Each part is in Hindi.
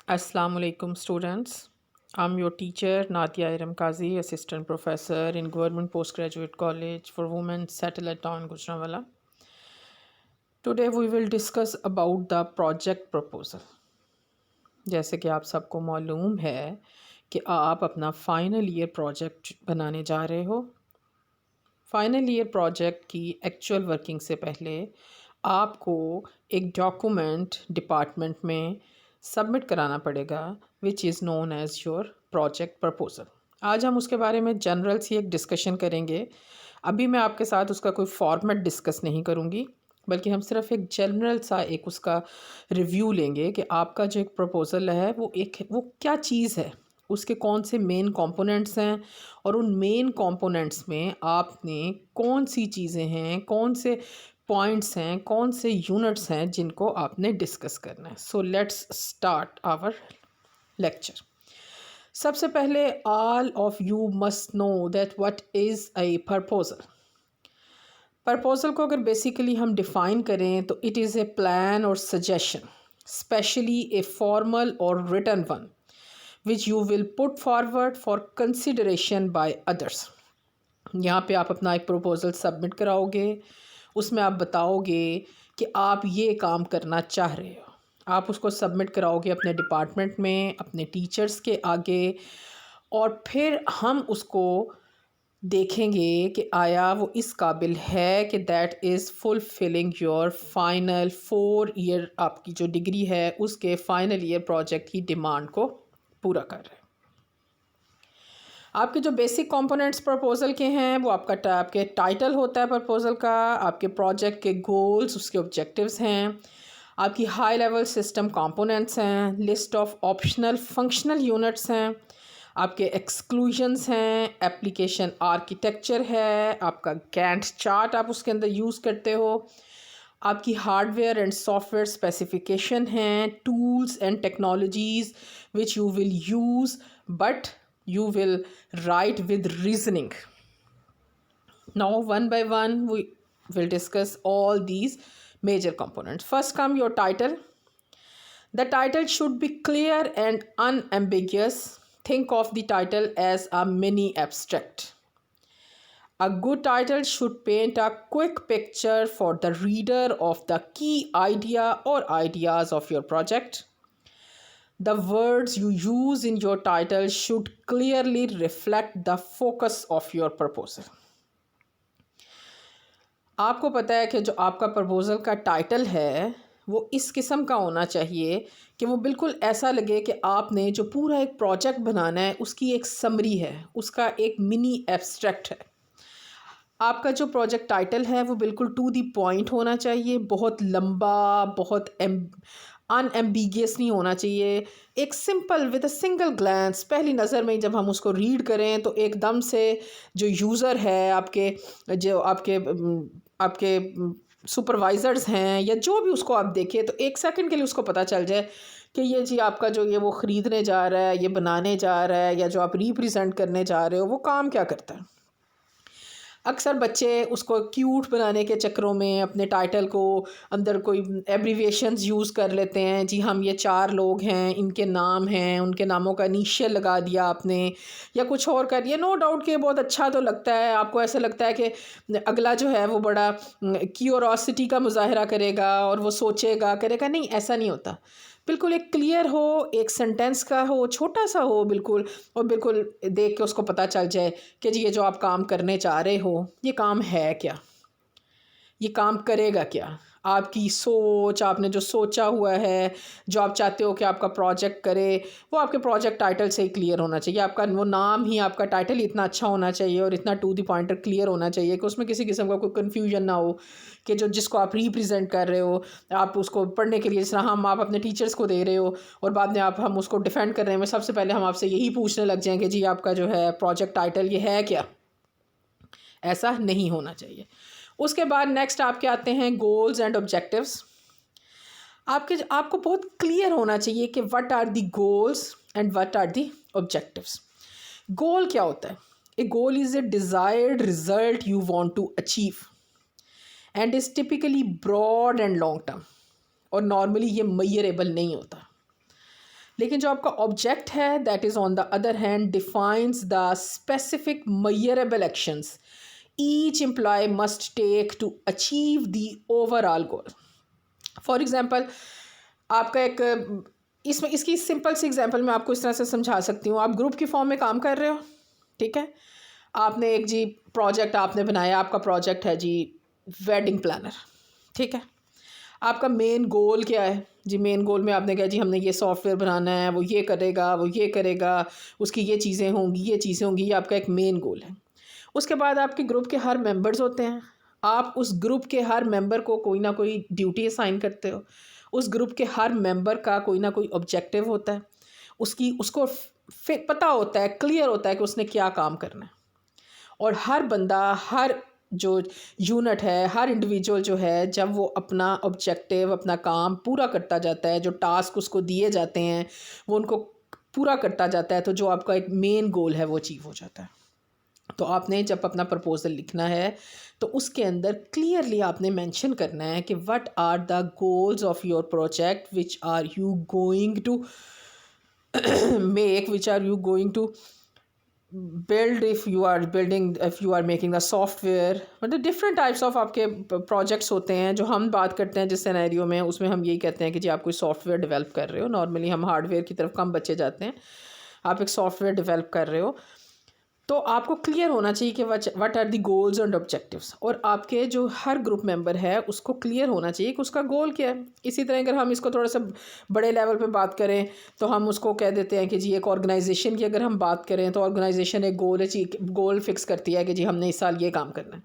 Assalamu alaikum students. I'm your teacher Nadia Iram Kazi, assistant professor in Government Postgraduate College for Women Satellite Town Gujranwala. Today we will discuss about the project proposal. जैसे कि आप सबको मालूम है कि आप अपना फाइनल ईयर प्रोजेक्ट बनाने जा रहे हो। फाइनल ईयर प्रोजेक्ट की एक्चुअल वर्किंग से पहले आपको एक डॉक्यूमेंट डिपार्टमेंट में सबमिट कराना पड़ेगा which is known as your project proposal. आज हम उसके बारे में जनरल सी एक डिस्कशन करेंगे। अभी मैं आपके साथ उसका कोई फॉर्मेट डिस्कस नहीं करूँगी, बल्कि हम सिर्फ एक जनरल सा एक उसका रिव्यू लेंगे कि आपका जो एक प्रपोज़ल है वो क्या चीज़ है, उसके कौन से मेन कंपोनेंट्स हैं और उन मेन कंपोनेंट्स में आपने कौन सी चीज़ें हैं, कौन से पॉइंट्स हैं, कौन से यूनिट्स हैं जिनको आपने डिस्कस करना है। So let's start our lecture. सबसे पहले all of you must know that what is a proposal. Proposal को अगर बेसिकली हम डिफ़ाइन करें तो it is a plan or suggestion, especially a formal or written one which you will put forward for consideration by others. यहाँ पे आप अपना एक प्रपोज़ल सबमिट कराओगे, उसमें आप बताओगे कि आप ये काम करना चाह रहे हो। आप उसको सबमिट कराओगे अपने डिपार्टमेंट में, अपने टीचर्स के आगे, और फिर हम उसको देखेंगे कि आया वो इस काबिल है कि that is fulfilling your final 4 year आपकी जो डिग्री है उसके फाइनल ईयर प्रोजेक्ट की डिमांड को पूरा कर रहे हैं। आपके जो बेसिक कंपोनेंट्स प्रपोज़ल के हैं वो आपके टाइटल होता है प्रपोज़ल का, आपके प्रोजेक्ट के गोल्स, उसके ऑब्जेक्टिव्स हैं, आपकी हाई लेवल सिस्टम कंपोनेंट्स हैं, list of optional functional units हैं, आपके एक्सक्लूजन्स हैं, एप्लीकेशन आर्किटेक्चर है, आपका गैंट चार्ट आप उसके अंदर यूज़ करते हो, आपकी हार्डवेयर एंड सॉफ्टवेयर स्पेसिफिकेशन हैं, tools and technologies which you will use but you will write with reasoning. Now one by one we will discuss all these major components. First come your title. The title should be clear and unambiguous. Think of the title as a mini abstract. A good title should paint a quick picture for the reader of the key idea or ideas of your project. The words you use in your title should clearly reflect the focus of your proposal. आपको पता है कि जो आपका प्रपोज़ल का टाइटल है वो इस किस्म का होना चाहिए कि वो बिल्कुल ऐसा लगे कि आपने जो पूरा एक प्रोजेक्ट बनाना है उसकी एक समरी है, उसका एक मिनी एब्स्ट्रैक्ट है। आपका जो प्रोजेक्ट टाइटल है वो बिल्कुल टू दी पॉइंट होना चाहिए, बहुत लंबा, बहुत अनएम्बिगियस नहीं होना चाहिए। एक simple with a single glance, पहली नज़र में जब हम उसको रीड करें तो एकदम से जो यूज़र है, आपके सुपरवाइज़र्स हैं या जो भी उसको आप देखें तो एक सेकंड के लिए उसको पता चल जाए कि ये जी आपका जो ये वो ख़रीदने जा रहा है, ये बनाने जा रहा है, या जो आप रिप्रेजेंट करने जा रहे हो वो काम क्या करता है। अक्सर बच्चे उसको क्यूट बनाने के चक्करों में अपने टाइटल को अंदर कोई एब्रीविएशंस यूज़ कर लेते हैं। जी हम ये 4 लोग हैं, इनके नाम हैं, उनके नामों का इनिशियल लगा दिया आपने या कुछ और कर दिया। नो डाउट कि बहुत अच्छा तो लगता है, आपको ऐसा लगता है कि अगला जो है वो बड़ा क्यूरोसिटी का मुजाहरा करेगा और वो सोचेगा करेगा। नहीं, ऐसा नहीं होता। बिल्कुल एक क्लियर हो, एक सेंटेंस का हो, छोटा सा हो बिल्कुल, और बिल्कुल देख के उसको पता चल जाए कि जी ये जो आप काम करने जा रहे हो ये काम है क्या, ये काम करेगा क्या। आपकी सोच, आपने जो सोचा हुआ है, जो आप चाहते हो कि आपका प्रोजेक्ट करे, वो आपके प्रोजेक्ट टाइटल से ही क्लियर होना चाहिए। आपका वो नाम ही, आपका टाइटल इतना अच्छा होना चाहिए और इतना टू द पॉइंट क्लियर होना चाहिए कि उसमें किसी किस्म का कोई कन्फ्यूजन ना हो कि जो जिसको आप रिप्रेजेंट कर रहे हो, आप उसको पढ़ने के लिए, जिस तरह हम आप अपने टीचर्स को दे रहे हो और बाद में हम उसको डिफेंड करने में सबसे पहले हम आपसे यही पूछने लग जाएँ कि जी आपका जो है प्रोजेक्ट टाइटल ये है क्या। ऐसा नहीं होना चाहिए। उसके बाद नेक्स्ट आपके आते हैं गोल्स एंड ऑब्जेक्टिव्स। आपको बहुत क्लियर होना चाहिए कि what are the goals and what are the objectives. Goal क्या होता है? A goal is a desired result you want to achieve and is typically broad and long term, और नॉर्मली ये मेजरेबल नहीं होता। लेकिन जो आपका ऑब्जेक्ट है that is on the other hand defines the specific measurable actions each employee must take to achieve the overall goal. For example आपका एक इसमें इसकी सिंपल सी एग्जांपल मैं आपको इस तरह से समझा सकती हूँ। आप ग्रुप की फॉर्म में काम कर रहे हो, ठीक है, आपने एक जी प्रोजेक्ट आपने बनाया, आपका प्रोजेक्ट है जी वेडिंग प्लानर, ठीक है। आपका मेन गोल क्या है जी? मेन गोल में आपने कहा जी हमने ये सॉफ्टवेयर बनाना है, वो ये करेगा, वो ये करेगा, उसकी ये चीज़ें होंगी, ये चीज़ें होंगी, ये आपका एक मेन गोल है। उसके बाद आपके ग्रुप के हर मेंबर्स होते हैं, आप उस ग्रुप के हर मेंबर को कोई ना कोई ड्यूटी असाइन करते हो। उस ग्रुप के हर मेंबर का कोई ना कोई ऑब्जेक्टिव होता है, उसको पता होता है, क्लियर होता है कि उसने क्या काम करना है। और हर बंदा, हर जो यूनिट है, हर इंडिविजुअल जो है, जब वो अपना ऑब्जेक्टिव, अपना काम पूरा करता जाता है, जो टास्क उसको दिए जाते हैं वो उनको पूरा करता जाता है, तो जो आपका एक मेन गोल है वो अचीव हो जाता है। तो आपने जब अपना प्रपोज़ल लिखना है तो उसके अंदर क्लियरली आपने मेंशन करना है कि what are the goals of your project which are you going to make, which are you going to build, if you are making a software, मतलब डिफरेंट टाइप्स ऑफ आपके प्रोजेक्ट्स होते हैं। जो हम बात करते हैं जिस सिनेरियो में, उसमें हम यही कहते हैं कि जी आप कोई सॉफ्टवेयर डेवलप कर रहे हो। नॉर्मली हम हार्डवेयर की तरफ कम बच्चे जाते हैं। आप एक सॉफ्टवेयर डेवलप कर रहे हो तो आपको क्लियर होना चाहिए कि what are the goals and objectives, और आपके जो हर ग्रुप मेंबर है उसको क्लियर होना चाहिए कि उसका गोल क्या है। इसी तरह अगर हम इसको थोड़ा सा बड़े लेवल पे बात करें तो हम उसको कह देते हैं कि जी एक ऑर्गेनाइजेशन की अगर हम बात करें तो ऑर्गेनाइजेशन एक गोल फिक्स करती है कि जी हमने इस साल ये काम करना है।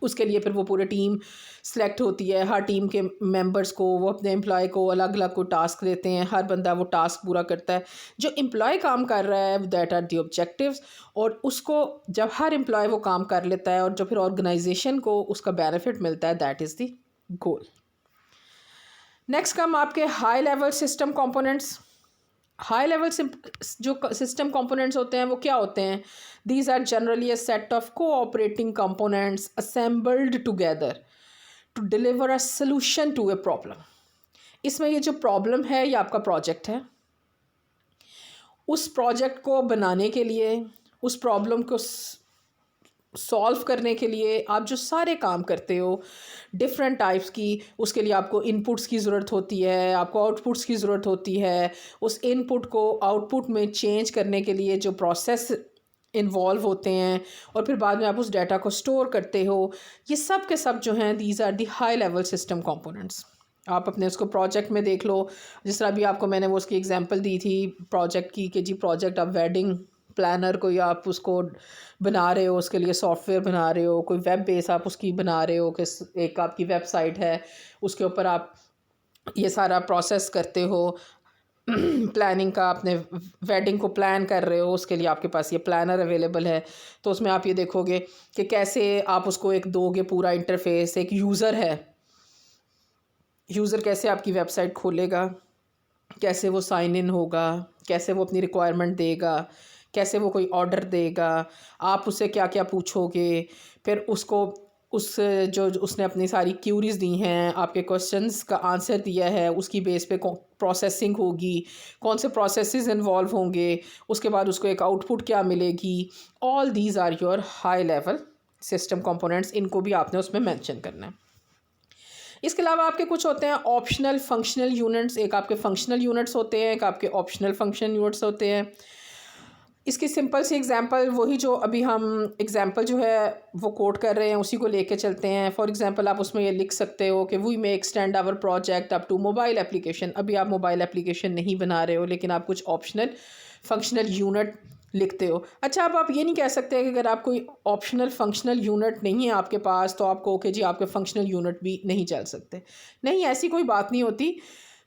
उसके लिए फिर वो पूरी टीम सेलेक्ट होती है। हर टीम के मेंबर्स को वो अपने एम्प्लॉय को अलग अलग को टास्क देते हैं, हर बंदा वो टास्क पूरा करता है। जो एम्प्लॉय काम कर रहा है दैट आर दी ऑब्जेक्टिव्स, और उसको जब हर एम्प्लॉय वो काम कर लेता है और जो फिर ऑर्गेनाइजेशन को उसका बेनिफिट मिलता है, that is the goal. Next come आपके high level system components. High level जो सिस्टम कंपोनेंट्स होते हैं वो क्या होते हैं? These are generally a set of cooperating components assembled together to deliver a solution to a problem. इसमें ये जो प्रॉब्लम है ये आपका प्रोजेक्ट है। उस प्रोजेक्ट को बनाने के लिए, उस प्रॉब्लम को सॉल्व करने के लिए आप जो सारे काम करते हो डिफरेंट टाइप्स की, उसके लिए आपको इनपुट्स की ज़रूरत होती है, आपको आउटपुट्स की ज़रूरत होती है। उस इनपुट को आउटपुट में चेंज करने के लिए जो प्रोसेस इन्वॉल्व होते हैं, और फिर बाद में आप उस डाटा को स्टोर करते हो, ये सब के सब जो हैं these are the high level system components. आप अपने उसको प्रोजेक्ट में देख लो। जिस तरह अभी आपको मैंने वो उसकी एग्जांपल दी थी प्रोजेक्ट की कि जी प्रोजेक्ट आप वेडिंग प्लानर कोई आप उसको बना रहे हो, उसके लिए सॉफ्टवेयर बना रहे हो, कोई वेब बेस आप उसकी बना रहे हो कि एक आपकी वेबसाइट है उसके ऊपर आप ये सारा प्रोसेस करते हो। प्लानिंग का, अपने वेडिंग को प्लान कर रहे हो, उसके लिए आपके पास ये प्लानर अवेलेबल है। तो उसमें आप ये देखोगे कि कैसे आप उसको एक दोगे पूरा इंटरफेस। एक यूज़र है, यूज़र कैसे आपकी वेबसाइट खोलेगा, कैसे वो साइन इन होगा, कैसे वो अपनी रिक्वायरमेंट देगा, कैसे वो कोई ऑर्डर देगा, आप उससे क्या क्या पूछोगे, फिर उसको जो उसने अपनी सारी क्यूरीज दी हैं, आपके क्वेश्चंस का आंसर दिया है, उसकी बेस पे प्रोसेसिंग होगी, कौन से प्रोसेसेस इन्वॉल्व होंगे, उसके बाद उसको एक आउटपुट क्या मिलेगी। All these are your high level system components. इनको भी आपने उसमें मेंशन करना है। इसके अलावा आपके कुछ होते हैं ऑप्शनल फंक्शनल यूनिट्स। एक आपके फंक्शनल यूनिट्स होते हैं, एक आपके ऑप्शनल फंक्शन यूनिट्स होते हैं। इसकी सिंपल सी एग्जांपल वही जो अभी हम एग्जांपल जो है वो कोट कर रहे हैं उसी को लेके चलते हैं। फॉर एग्जांपल आप उसमें ये लिख सकते हो कि we may extend our project up to mobile application. अभी आप मोबाइल एप्लीकेशन नहीं बना रहे हो, लेकिन आप कुछ ऑप्शनल फंक्शनल यूनिट लिखते हो। अच्छा, अब आप ये नहीं कह सकते कि अगर आप कोई ऑप्शनल फंक्शनल यूनिट नहीं है आपके पास तो आपको ओके जी आपके फंक्शनल यूनिट भी नहीं चल सकते। नहीं, ऐसी कोई बात नहीं होती।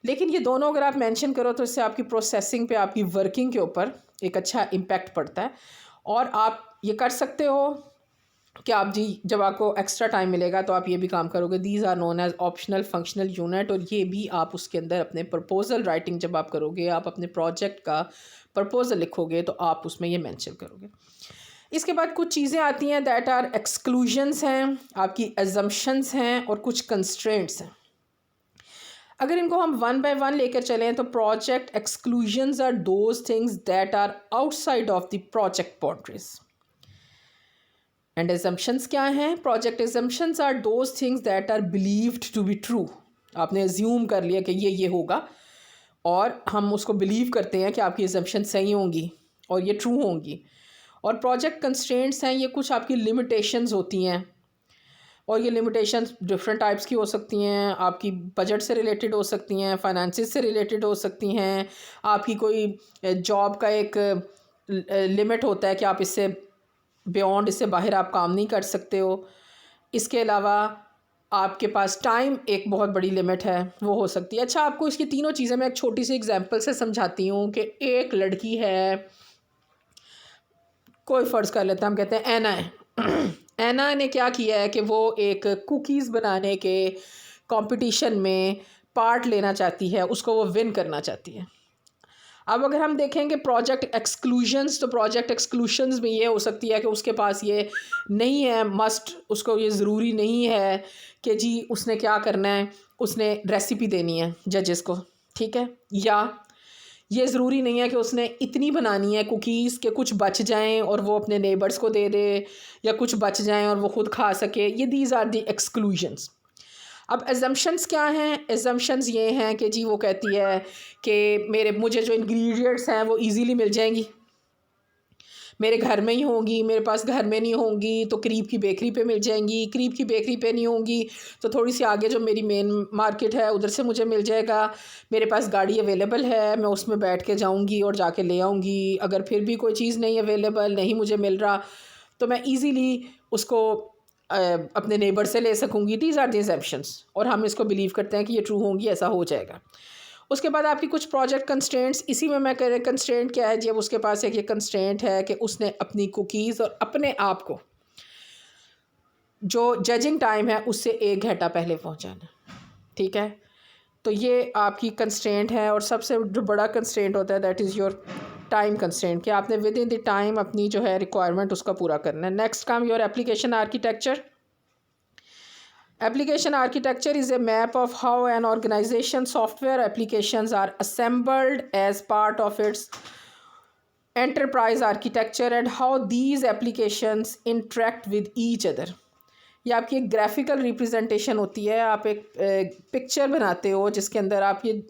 लेकिन ये दोनों अगर आप मेंशन करो तो इससे आपकी प्रोसेसिंग पे, आपकी वर्किंग के ऊपर एक अच्छा इम्पैक्ट पड़ता है। और आप ये कर सकते हो कि आप जी जब आपको एक्स्ट्रा टाइम मिलेगा तो आप ये भी काम करोगे। These are known as optional functional unit. और ये भी आप उसके अंदर अपने प्रपोजल राइटिंग जब आप करोगे, आप अपने प्रोजेक्ट का प्रपोजल लिखोगे तो आप उसमें ये मेंशन करोगे। इसके बाद कुछ चीज़ें आती हैं दैट आर एक्सक्लूजन्स हैं, आपकी एजम्पशंस हैं, और कुछ कंस्ट्रेंट्स हैं। अगर इनको हम वन बाय वन लेकर चलें तो project exclusions are those things that are outside of the project boundaries and assumptions क्या हैं? Project assumptions are those things that are believed to be true. आपने एज्यूम कर लिया कि ये होगा और हम उसको बिलीव करते हैं कि आपकी एजम्पशन सही होंगी और ये ट्रू होंगी। और प्रोजेक्ट कंस्ट्रेंट्स हैं, ये कुछ आपकी लिमिटेशंस होती हैं और ये लिमिटेशंस डिफरेंट टाइप्स की हो सकती हैं। आपकी बजट से रिलेटेड हो सकती हैं, फाइनेंसिस से रिलेटेड हो सकती हैं, आपकी कोई जॉब का एक लिमिट होता है कि आप इससे बियॉन्ड, इससे बाहर आप काम नहीं कर सकते हो। इसके अलावा आपके पास टाइम एक बहुत बड़ी लिमिट है, वो हो सकती है। अच्छा, आपको इसकी तीनों चीज़ें मैं एक छोटी सी एग्जांपल से समझाती हूँ कि एक लड़की है, कोई फ़र्ज़ कर लेते हैं, हम कहते हैं एना है। एना ने क्या किया है कि वो एक कुकीज़ बनाने के कंपटीशन में पार्ट लेना चाहती है, उसको वो विन करना चाहती है। अब अगर हम देखेंगे प्रोजेक्ट एक्सक्लूजन्स, तो प्रोजेक्ट एक्सक्लूजन्स में ये हो सकती है कि उसके पास ये नहीं है मस्ट, उसको ये ज़रूरी नहीं है कि जी उसने क्या करना है, उसने रेसिपी देनी है जजेस को, ठीक है, या ये ज़रूरी नहीं है कि उसने इतनी बनानी है कुकीज़ के कुछ बच जाएं और वो अपने नेबर्स को दे दे, या कुछ बच जाएं और वो ख़ुद खा सके। ये दीज आर दी एक्सक्लूजन्स। अब एजम्पशंस क्या हैं? एजम्पशंस ये हैं कि जी वो कहती है कि मुझे जो इंग्रेडिएंट्स हैं वो इजीली मिल जाएंगी, मेरे घर में ही होंगी, मेरे पास घर में नहीं होंगी तो करीब की बेकरी पे मिल जाएंगी, करीब की बेकरी पे नहीं होंगी तो थोड़ी सी आगे जो मेरी मेन मार्केट है उधर से मुझे मिल जाएगा, मेरे पास गाड़ी अवेलेबल है, मैं उसमें बैठ के जाऊंगी और जाके ले आऊँगी। अगर फिर भी कोई चीज़ नहीं अवेलेबल, नहीं मुझे मिल रहा, तो मैं ईज़िली उसको अपने नेबर से ले सकूँगी। दीज आर द एजम्पशंस, और हम इसको बिलीव करते हैं कि ये ट्रू होंगी, ऐसा हो जाएगा। उसके बाद आपकी कुछ प्रोजेक्ट कंस्ट्रेंट्स, इसी में मैं कह रही कंस्ट्रेंट क्या है, जब उसके पास एक ये कंस्ट्रेंट है कि उसने अपनी कुकीज़ और अपने आप को जो जजिंग टाइम है उससे 1 घंटा पहले पहुंचाना, ठीक है। तो ये आपकी कंस्ट्रेंट है। और सबसे जो बड़ा कंस्ट्रेंट होता है that is your time constraint, कि आपने विद इन द टाइम अपनी जो है रिक्वायरमेंट उसका पूरा करना है। Next come your application architecture. Application architecture is a map of how an organization's software applications are assembled as part of its enterprise architecture and how these applications interact with each other. ये आपकी एक ग्राफिकल रिप्रेजेंटेशन होती है। आप एक पिक्चर बनाते हो जिसके अंदर आप ये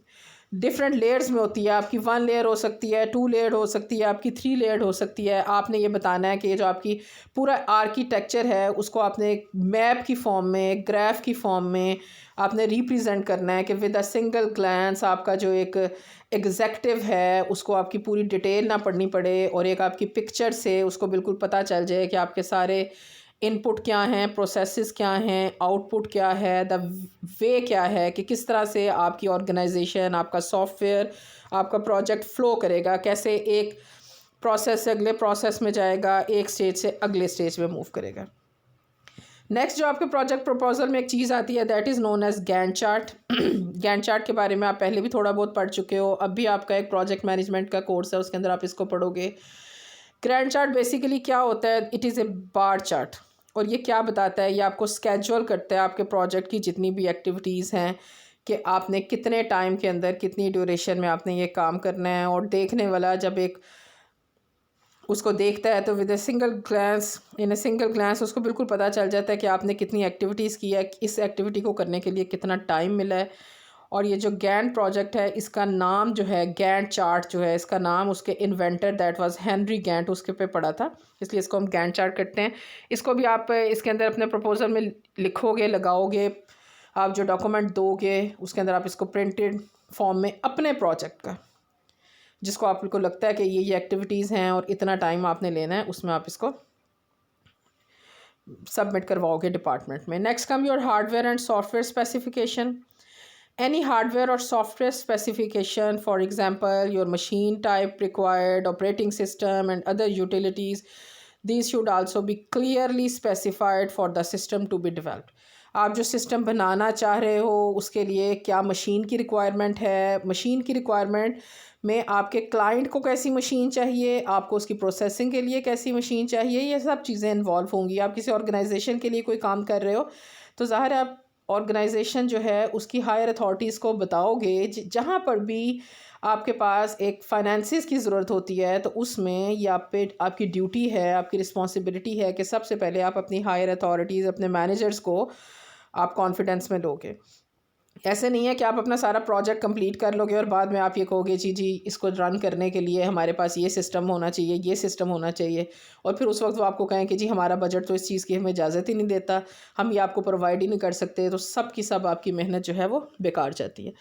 डिफरेंट लेयर्स में होती है। आपकी 1 लेयर हो सकती है, 2 लेयर हो सकती है, आपकी 3 लेयर हो सकती है। आपने ये बताना है कि ये जो आपकी पूरा आर्किटेक्चर है उसको आपने एक मैप की फॉर्म में, एक ग्राफ की फॉर्म में आपने रिप्रेजेंट करना है कि विद अ सिंगल ग्लैंस आपका जो एक एग्जेक्टिव है उसको आपकी पूरी डिटेल ना पढ़नी पड़े और एक आपकी पिक्चर से उसको बिल्कुल पता चल जाए कि आपके सारे इनपुट क्या हैं, प्रोसेसेस क्या हैं, आउटपुट क्या है, द वे क्या है, कि किस तरह से आपकी ऑर्गेनाइजेशन, आपका सॉफ्टवेयर, आपका प्रोजेक्ट फ़्लो करेगा, कैसे एक प्रोसेस से अगले प्रोसेस में जाएगा, एक स्टेज से अगले स्टेज में मूव करेगा। नेक्स्ट जो आपके प्रोजेक्ट प्रपोजल में एक चीज़ आती है that is known as Gantt chart. Gantt chart के बारे में आप पहले भी थोड़ा बहुत पढ़ चुके हो, अब भी आपका एक प्रोजेक्ट मैनेजमेंट का कोर्स है उसके अंदर आप इसको पढ़ोगे। गैंट चार्ट बेसिकली क्या होता है? It is A bar chart. और ये क्या बताता है? ये आपको स्केड्यूल करता है आपके प्रोजेक्ट की जितनी भी एक्टिविटीज़ हैं कि आपने कितने टाइम के अंदर, कितनी ड्यूरेशन में आपने ये काम करना है। और देखने वाला जब एक उसको देखता है तो with a single glance, in a single glance उसको बिल्कुल पता चल जाता है कि आपने कितनी एक्टिविटीज़ की है, इस एक्टिविटी को करने के लिए कितना टाइम मिला है। और ये जो गैंट प्रोजेक्ट है इसका नाम जो है, गैंट चार्ट जो है, इसका नाम उसके inventor that was Henry Gantt, उसके पे पड़ा था, इसलिए इसको हम गैंट चार्ट करते हैं। इसको भी आप इसके अंदर अपने प्रपोजल में लिखोगे, लगाओगे, आप जो डॉक्यूमेंट दोगे उसके अंदर आप इसको प्रिंटेड फॉर्म में अपने प्रोजेक्ट का, जिसको आपको लगता है कि ये एक्टिविटीज़ हैं और इतना टाइम आपने लेना है, उसमें आप इसको सबमिट करवाओगे डिपार्टमेंट में। Next come your hardware and software specification. Any hardware or software specification, for example, your machine type, required operating system and other utilities, these should also be clearly specified for the system to be developed. आप जो सिस्टम बनाना चाह रहे हो उसके लिए क्या मशीन की रिक्वायरमेंट है, मशीन की रिक्वायरमेंट में आपके क्लाइंट को कैसी मशीन चाहिए, आपको उसकी प्रोसेसिंग के लिए कैसी मशीन चाहिए, ये सब चीज़ें इन्वॉल्व होंगी। आप किसी ऑर्गेनाइजेशन के लिए कोई काम कर रहे हो तो ज़ाहिर है आप ऑर्गेनाइजेशन जो है उसकी हायर अथॉरिटीज़ को बताओगे, जहाँ पर भी आपके पास एक फाइनेंसिस की ज़रूरत होती है, तो उसमें ये आप पे आपकी ड्यूटी है, आपकी रिस्पॉन्सिबिलिटी है कि सबसे पहले आप अपनी हायर अथॉरिटीज़, अपने मैनेजर्स को आप कॉन्फिडेंस में दोगे। ऐसे नहीं है कि आप अपना सारा प्रोजेक्ट कंप्लीट कर लोगे और बाद में आप ये कहोगे जी जी इसको रन करने के लिए हमारे पास ये सिस्टम होना चाहिए, ये सिस्टम होना चाहिए, और फिर उस वक्त वो आपको कहें कि जी हमारा बजट तो इस चीज़ की हमें इजाज़त ही नहीं देता, हम ये आपको प्रोवाइड ही नहीं कर सकते, तो सब की सब आपकी मेहनत जो है वो बेकार जाती है।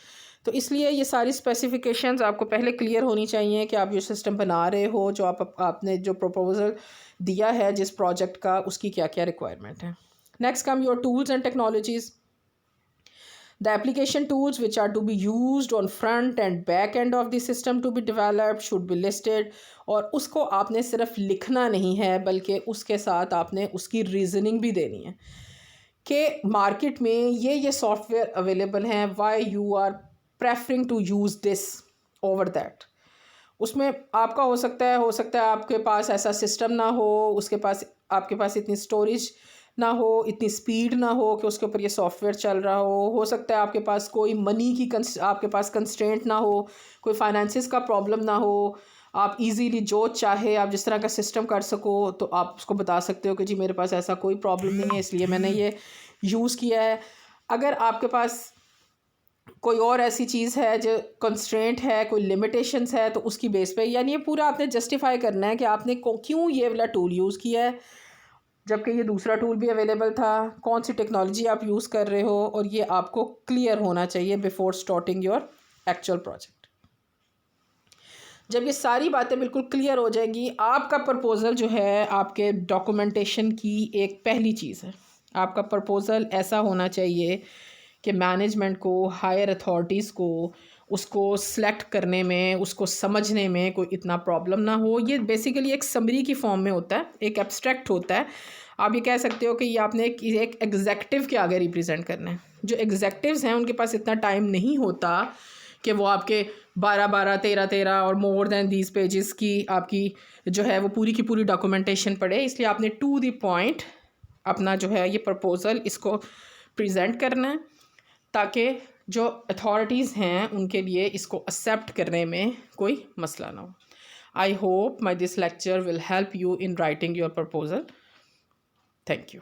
तो इसलिए ये सारी स्पेसिफिकेशंस आपको पहले क्लियर होनी चाहिए कि आप जो सिस्टम बना रहे हो, जो आपने जो प्रपोजल दिया है जिस प्रोजेक्ट का, उसकी क्या क्या रिक्वायरमेंट है। Next come your tools and technologies. The application tools which are to be used on front and back end of the system to be developed should be listed। और उसको आपने सिर्फ लिखना नहीं है बल्कि उसके साथ आपने उसकी रीजनिंग भी देनी है कि मार्केट में ये सॉफ्टवेयर अवेलेबल हैं, why you are preferring to use this over that. उसमें आपका हो सकता है आपके पास ऐसा सिस्टम ना हो, आपके पास इतनी स्टोरेज ना हो, इतनी स्पीड ना हो कि उसके ऊपर ये सॉफ्टवेयर चल रहा हो सकता है आपके पास कोई मनी की आपके पास कंस्ट्रेंट ना हो, कोई फाइनेंसिस का प्रॉब्लम ना हो, आप इजीली जो चाहे आप जिस तरह का सिस्टम कर सको, तो आप उसको बता सकते हो कि जी मेरे पास ऐसा कोई प्रॉब्लम नहीं है, इसलिए मैंने ये यूज़ किया है। अगर आपके पास कोई और ऐसी चीज़ है जो कंस्ट्रेंट है, कोई लिमिटेशंस है, तो उसकी बेस पे, यानी ये पूरा आपने जस्टिफाई करना है कि आपने क्यों ये वाला टूल यूज़ किया है जबकि ये दूसरा टूल भी अवेलेबल था, कौन सी टेक्नोलॉजी आप यूज़ कर रहे हो, और ये आपको क्लियर होना चाहिए before starting your actual project. जब ये सारी बातें बिल्कुल क्लियर हो जाएंगी, आपका प्रपोज़ल जो है आपके डॉक्यूमेंटेशन की एक पहली चीज़ है। आपका प्रपोज़ल ऐसा होना चाहिए कि मैनेजमेंट को, हायर अथॉरिटीज़ को उसको सेलेक्ट करने में, उसको समझने में कोई इतना प्रॉब्लम ना हो। ये बेसिकली एक समरी की फॉर्म में होता है, एक एब्स्ट्रैक्ट होता है। आप ये कह सकते हो कि ये आपने एक एग्जेक्टिव के आगे रिप्रेजेंट करना है। जो एग्जेक्टिव्स हैं उनके पास इतना टाइम नहीं होता कि वो आपके 12-12, 13-13 और मोर देन दीज पेजेस की आपकी जो है वो पूरी की पूरी डॉक्यूमेंटेशन पढ़े। इसलिए आपने टू द पॉइंट अपना जो है ये प्रपोज़ल इसको प्रेजेंट करना है ताकि जो अथॉरिटीज़ हैं उनके लिए इसको एक्सेप्ट करने में कोई मसला ना हो। I hope my this lecture will help you in writing your proposal. Thank you.